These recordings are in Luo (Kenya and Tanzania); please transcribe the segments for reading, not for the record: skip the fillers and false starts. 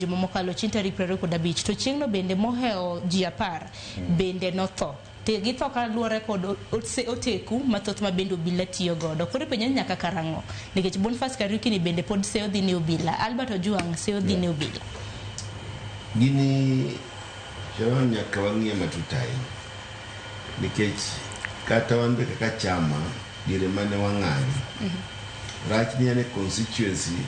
juma mokalo chieng' tarik 25 to chieng'no bende moheo ji 10 bende notho. Te githo kaluwore kod oteku mathoth ma bende obila tiyo godo. Koro penjo nyaka karang'o nikech Boniface Kariuki ni bende pod seyo dhi ne obila. Albert Ojwang seyo dhi ne obila. Gini chon nyaka wang'iye matut ahinya nikech kata wan be kaka chama diere mane wang'anyo rach ni ane constituency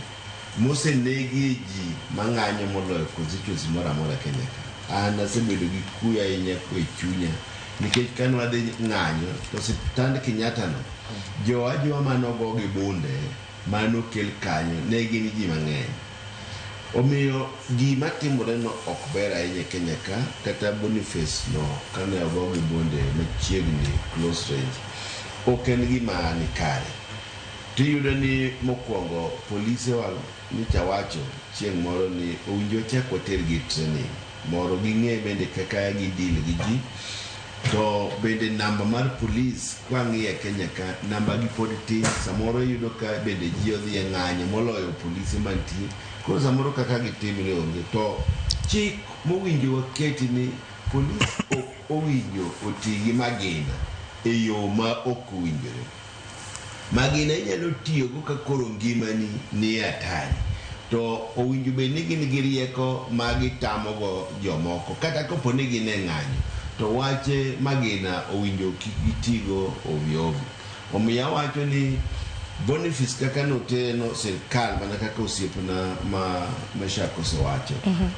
mosenegi ji mang'anyo moloyo constituency moro amora Kenya ka. An asebedo gi kuyo ahinya e chunya nikech kane wadhi ng'anyo to osiptand Kenyatta no jowa manogo gi bunde manokel kanyo ne gin ji mang'eny. Omiyo gima timore no ok ber ahinya Kenya ka. Kata Boniface no kane ogo gi bunde machiegni close range ok en gima ni kare. Tiyudo ni mokwongo polise wa nicha wacho chieng' moro ni owinjo chak water gi training moro ging'e bende kaka gidil gi ji. To bende namba mar polis kwang'iye Kenya ka namba gi pod tin. Samoro yudo ka bende ji odhi e ng'anyo moloyo polise mantie. Koro samoro kaka gitimre onge. To chik mowinjo waketi ni polis ok owinjo oti gi magina e yo ma ok owinjore. Magina inyalo tiyogo ka koro ngimani ni atari. To owinjo bed ni gin gi rieko ma gitamogo jomoko kata kopo ni gin e ng'anyo. To wache magina owinjo kik gitigo ovyo ovyo. Omiyo awacho ni Boniface kaka noteno sirkal mana kaka osiepna ma Meshak osewacho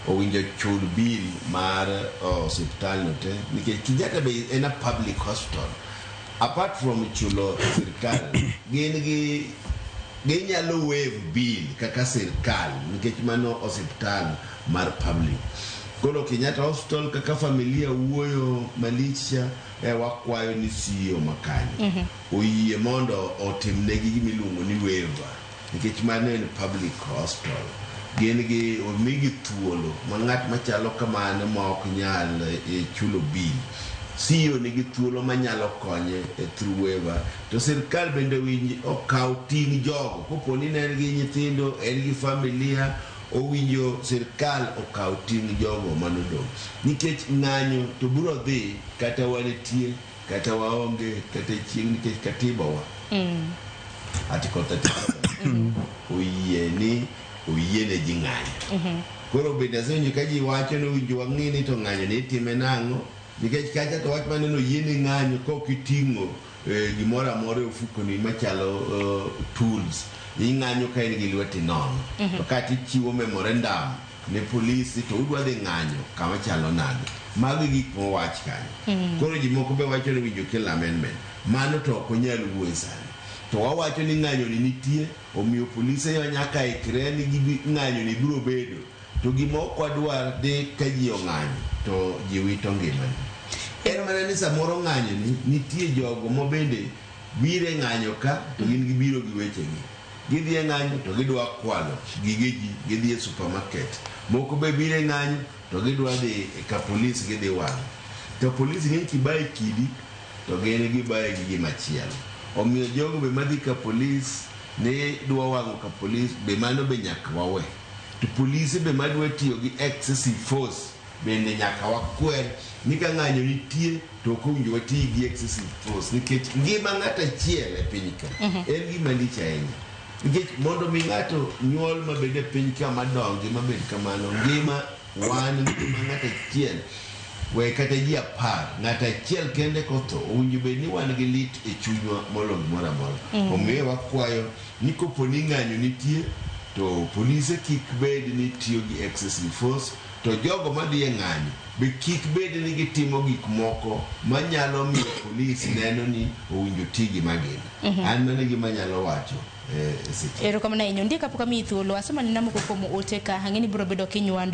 owinjo chul bill mar osiptal no te nikech Kenyatta be en a public hospital. Apart from chulo sirkal ginyalo waive bill kaka sirkal nikech mano osiptal mar public. Koro Kenyatta Hospital kaka familia wuoyo malicha wakwayo ni CEO makani oyie mondo otimnegi gimiluongo ni waiver nikech mano en public hospital. Gin gi omigi thuolo ma ng'at machalo kamano ma ok nyal chulo bill. CEO nigi thuolo manyalo konye through waiver. To sirkal bende winji okaw ting' jogo kopo ni en gi nyithindo en gi familia owinjo sirkal okaw ting' jogo manodong' nikech ng'anyo to biro dhi kata wanetie kata waonge kata chieng' nikech katiba wa article 37 oyiene ji ng'anyo. Koro bende asenyo ka ji wacho ni owinjo wang'i ni to ng'anyo ni itime nang'o nikech kacha to wach maneno yiene ng'anyo kok iting'o gimoro amora e ofukoni machalo tools. Ing'anyo ka in gi lweti nono. To kata ichiwo memorandum ne polisi to udwa dhi ng'anyo kama chalo nade. Magi gik mowach kanyo. Koro ji moko be wacho ni winjo kel amendment. Mano to ok onyal wuoyo sani. To wawacho ni ng'anyo ni nitie omiyo polise yo nyaka ikre ni ng'anyo ni biro bedo. To gima ok wadwar de ka ji ong'anyo to ji wito ngimani. En mana ni samoro ng'anyo ni nitie jogo mobende bire ng'anyo ka to gin gibiro gi wechegi. Gidhi e ng'anyo to gidwa kwalo gige ji gidhi e supermarket. Moko be bire ng'anyo to gidwa dhi ka polis gidhi wang'. To polis ng'eny kibaye kidi to gin gibaye gige machielo. Omiyo jogo be madhi ka polis ne dwa wang'o ka polis be mano be nyaka wawe. To polise be madwa tiyo gi excessive force bende nyaka wakwer ni ka ng'anyo nitie to ok owinjo wati gi excessive force nikech ngima ng'ato achiel e piny ka en gima lich ahinya. Nikech mondo mi ng'ato nyuol mabed e piny ka madongi mabed kamano ngima wan ngima ng'ato achiel we kata ji 10 ng'ato achiel kende kotho owinjo bed ni wan gi lit e chunywa molo gimoro amora. Omiyo wakwayo ni kopo ni ng'anyo nitie to polise kik bed ni tiyo gi excessive force. To jogo madhi e ng'anyo be kik bed ni gitimo gik moko manyalo miyo polisi neno ni owinjo ti gi magina. An mano gima nyalo wacho. Erokamano ahinya. Ondiek kapok amiyi thuolo asema ni namoko kuom ote ka hang'eni biro bedo kinywando